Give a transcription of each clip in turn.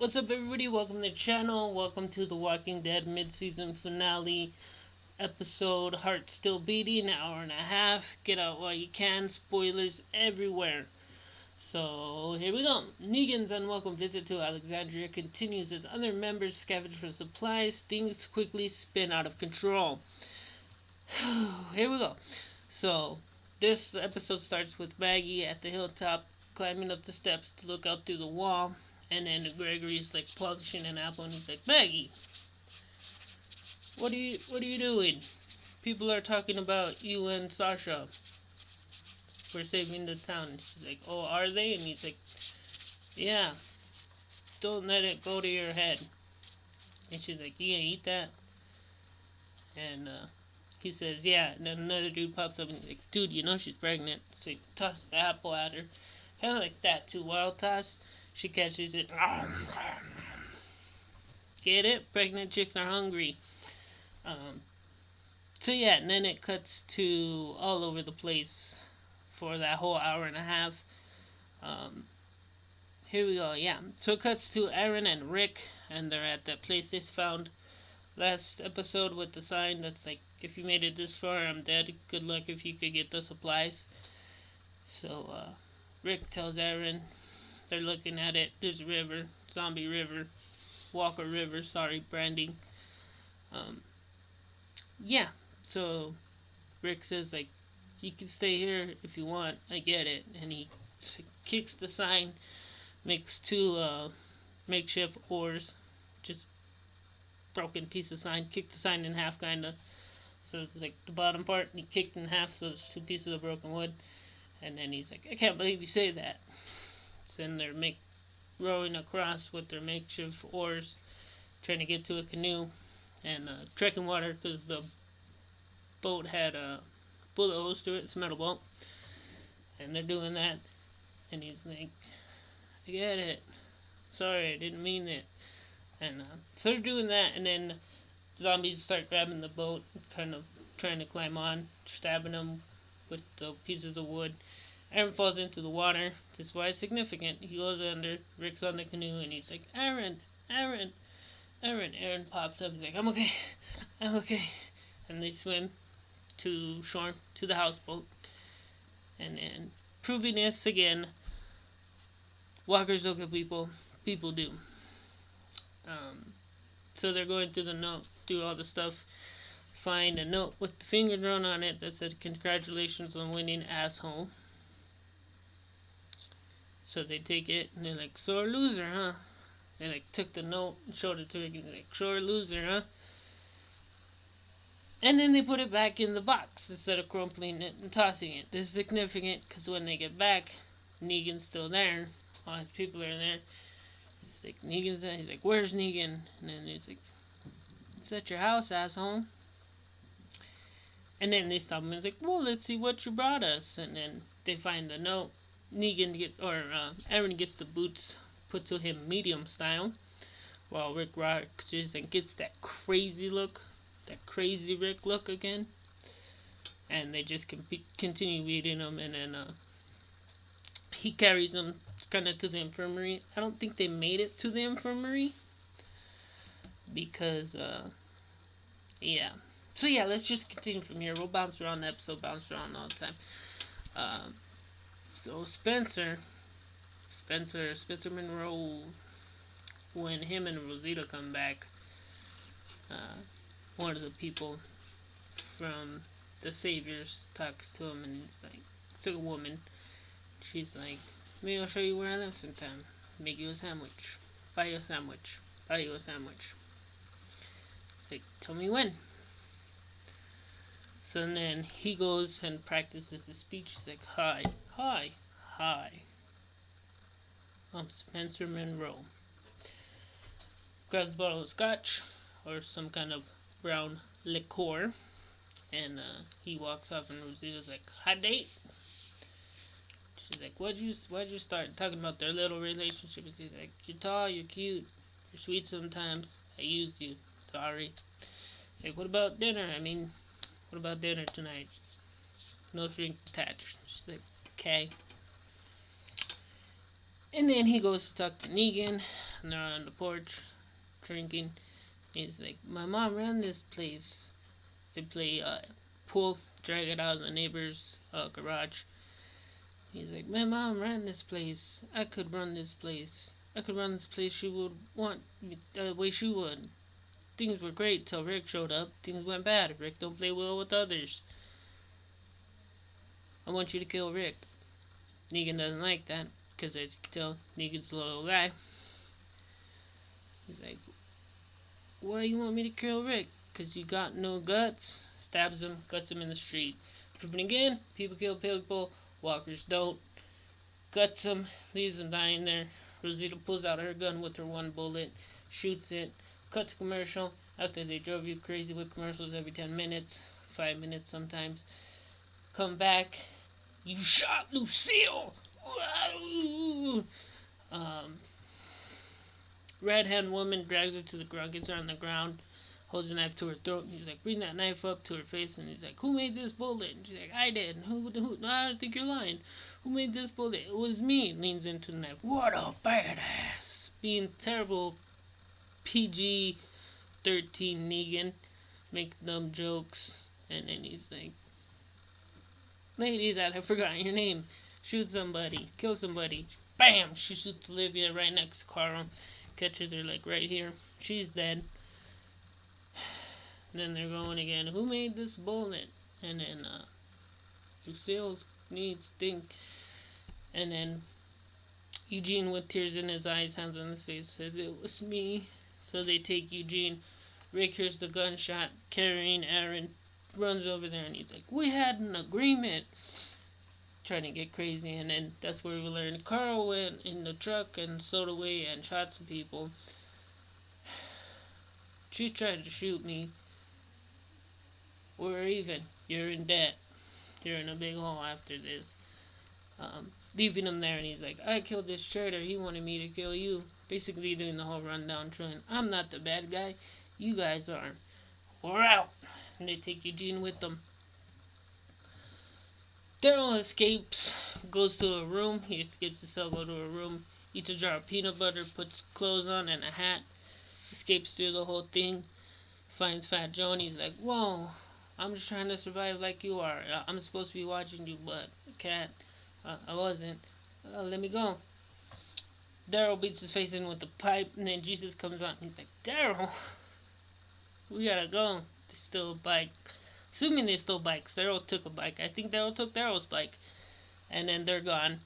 What's up, everybody? Welcome to the channel. Welcome to The Walking Dead mid-season finale episode. Heart still beating, an hour and a half. Get out while you can. Spoilers everywhere. So here we go. Negan's unwelcome visit to Alexandria continues as other members scavenge for supplies. Things quickly spin out of control. Here we go. So this episode starts with Maggie at the hilltop climbing up the steps to look out through the wall. And then Gregory's like polishing an apple, and he's like, "Maggie, what are you doing? People are talking about you and Sasha for saving the town." And she's like, "Oh, are they?" And he's like, "Yeah, don't let it go to your head." And she's like, "You gonna eat that?" And he says, "Yeah." And then another dude pops up and he's like, "Dude, you know she's pregnant." So he tosses the apple at her, kind of like that too. Wild toss. She catches it. Get it? Pregnant chicks are hungry. Um, so yeah, and then it cuts to all over the place for that whole hour and a half. Um, Here we go. Yeah, so it cuts to Aaron and Rick, and they're at that place they found last episode with the sign that's like, "If you made it this far, I'm dead. Good luck if you could get the supplies." So Rick tells Aaron they're looking at it. There's a river, zombie river, Walker River. Sorry, branding. Um, yeah. So Rick says like, "You can stay here if you want. I get it." And he kicks the sign, makes two makeshift oars, just broken piece of sign. Kicked the sign in half, kinda. So it's like the bottom part, and he kicked in half, so it's two pieces of broken wood. And then he's like, "I can't believe you say that." So then they're rowing across with their makeshift oars, trying to get to a canoe and trekking water because the boat had a bullet holes to it. It's a metal boat, and they're doing that. And he's like, "I get it. Sorry, I didn't mean it." And so they're doing that, and then zombies start grabbing the boat, kind of trying to climb on, stabbing them with the pieces of wood. Aaron falls into the water. This is why it's significant. He goes under. Rick's on the canoe, and he's like, "Aaron, Aaron, Aaron." Aaron pops up. He's like, "I'm okay. I'm okay." And they swim to shore, to the houseboat. And then, proving this again, walkers don't kill people. People do. Um, so they're going through the note, through all the stuff. Find a note with the finger drawn on it that said, "Congratulations on winning, asshole." So they take it, and they're like, "Sore loser, huh?" They like took the note and showed it to her, and they're like, "Sore loser, huh?" And then they put it back in the box instead of crumpling it and tossing it. This is significant because when they get back, Negan's still there. All his people are there. He's like, "Negan's there." He's like, "Where's Negan?" And then he's like, "It's at your house, asshole." And then they stop him and he's like, "Well, let's see what you brought us." And then they find the note. Negan gets, or Aaron gets the boots put to him medium style, while Rick rocks just and gets that crazy look, that crazy Rick look again. And they just continue beating him, and then he carries them kind of to the infirmary. I don't think they made it to the infirmary because, yeah. So yeah, let's just continue from here. We'll bounce around the episode, bounce around all the time. So Spencer Monroe, when him and Rosita come back, one of the people from the Saviors talks to him, and he's like, it's a woman. She's like, "Maybe I'll show you where I live sometime. Make you a sandwich. Buy you a sandwich. Buy you a sandwich." It's like, "Tell me when." So then he goes and practices his speech. He's like, "Hi, hi, hi. I'm Spencer Monroe." Grabs a bottle of scotch or some kind of brown liqueur, and he walks off, and Rosita's like, "Hot date?" She's like, why'd you start talking about their little relationship?" And he's like, "You're tall, you're cute, you're sweet sometimes. I used you. Sorry." He's like, "What about dinner? What about dinner tonight? No strings attached." She's like, "Okay." And then he goes to talk to Negan. and they're on the porch drinking. He's like, my mom ran this place. They play pool, drag it out of the neighbor's garage. He's like, my mom ran this place. I could run this place. I could run this place. She would want me the way she would. Things were great till Rick showed up. Things went bad. Rick don't play well with others. I want you to kill Rick. Negan doesn't like that because, as you can tell, Negan's a loyal guy. He's like, why you want me to kill Rick? Because you got no guts. Stabs him, cuts him in the street. Tripping again, people kill people, walkers don't. Guts him, leaves him dying there. Rosita pulls out her gun with her one bullet, shoots it. Cut to commercial. After they drove you crazy with commercials every 10 minutes, 5 minutes sometimes. Come back. You shot Lucille! Red-hand woman drags her to the ground, gets her on the ground, holds a knife to her throat, and he's like, bring that knife up to her face, and he's like, who made this bullet? And she's like, I did. Who? I don't think you're lying. Who made this bullet? It was me. Leans into the knife. What a badass. Being terrible PG-13 Negan, make dumb jokes, and then he's like, lady that I forgot your name, shoot somebody, kill somebody. Bam! She shoots Olivia right next to Carl, catches her like right here. She's dead. Then they're going again. Who made this bullet? And then Lucille's needs think. And then Eugene, with tears in his eyes, hands on his face, says it was me. So they take Eugene. Rick hears the gunshot, carrying Aaron, runs over there, and he's like, we had an agreement. Trying to get crazy, and then that's where we learn Carl went in the truck and stowed away and shot some people. She tried to shoot me. We're even. You're in debt. You're in a big hole after this. Leaving him there, and he's like, I killed this traitor. He wanted me to kill you. Basically doing the whole rundown trying. I'm not the bad guy. You guys are. We're out. And they take Eugene with them. Daryl escapes, goes to a room. He escapes the cell, go to a room, eats a jar of peanut butter, puts clothes on and a hat, escapes through the whole thing, finds Fat Joe, and he's like, whoa, I'm just trying to survive like you are. I'm supposed to be watching you, but I can't. I wasn't. Let me go. Daryl beats his face in with the pipe, and then Jesus comes out, and he's like, Daryl, we gotta go. They steal a bike. Assuming they stole bikes. Daryl took a bike. I think Daryl took Daryl's bike. And then they're gone.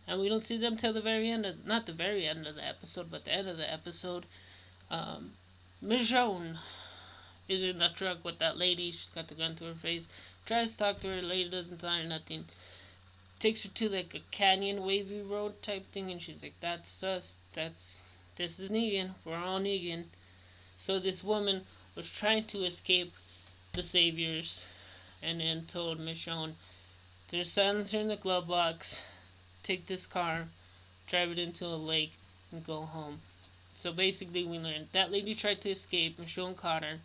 And we don't see them till the very end of, not the very end of the episode, but the end of the episode. Michonne is in the truck with that lady. She's got the gun to her face. Tries to talk to her. Lady doesn't tell her nothing. Takes her to like a canyon wavy road type thing. And she's like, that's us. This is Negan. We're all Negan. So this woman was trying to escape the saviors, and then told Michonne, there's silencer in the glove box, take this car, drive it into a lake, and go home. So basically we learned that lady tried to escape. Michonne caught her,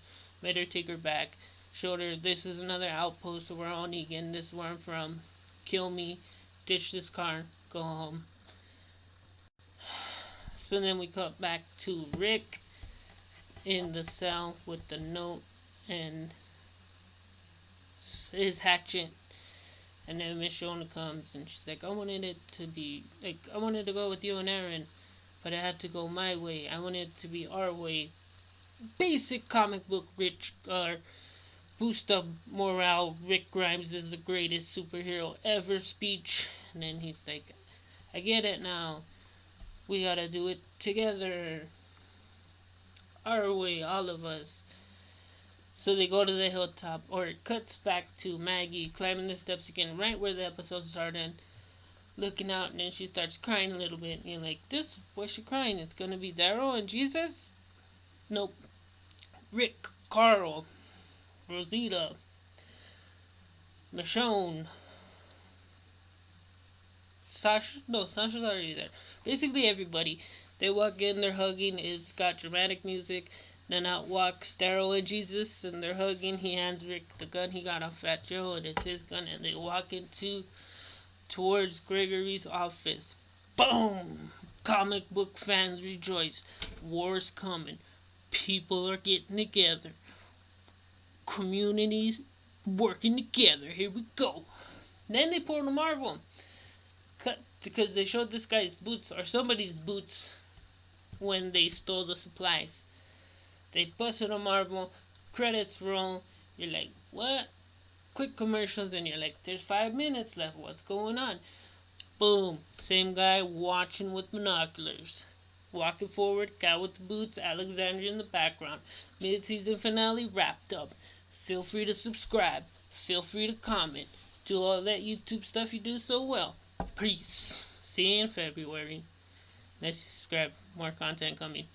made her take her back, showed her this is another outpost, so we're all Negan, this is where I'm from, kill me, ditch this car, go home. So then we cut back to Rick in the cell with the note and his hatchet, and then Michonne comes and she's like, I wanted to go with you and Aaron, but it had to go my way. I wanted it to be our way. Basic comic book rich boost up morale. Rick Grimes is the greatest superhero ever speech, and then he's like, I get it now. We gotta do it together. Our way, all of us. So they go to the hilltop, or it cuts back to Maggie climbing the steps again, right where the episode started, looking out, and then she starts crying a little bit. And you're like, why's she crying? It's gonna be Daryl and Jesus? Nope. Rick, Carl, Rosita, Michonne, Sasha. No, Sasha's already there. Basically everybody. They walk in, they're hugging. It's got dramatic music. Then out walks Daryl and Jesus, and they're hugging. He hands Rick the gun he got off Fat Joe, and it's his gun. And they walk towards Gregory's office. Boom! Comic book fans rejoice. War's coming. People are getting together. Communities working together. Here we go. Then they pulled a Marvel. Cut because they showed this guy's boots or somebody's boots when they stole the supplies. They busted a Marvel. Credits roll. You're like, what? Quick commercials, and you're like, there's 5 minutes left. What's going on? Boom. Same guy watching with binoculars. Walking forward, guy with the boots, Alexandria in the background. Mid-season finale wrapped up. Feel free to subscribe. Feel free to comment. Do all that YouTube stuff you do so well. Peace. See you in February. Let's subscribe. More content coming.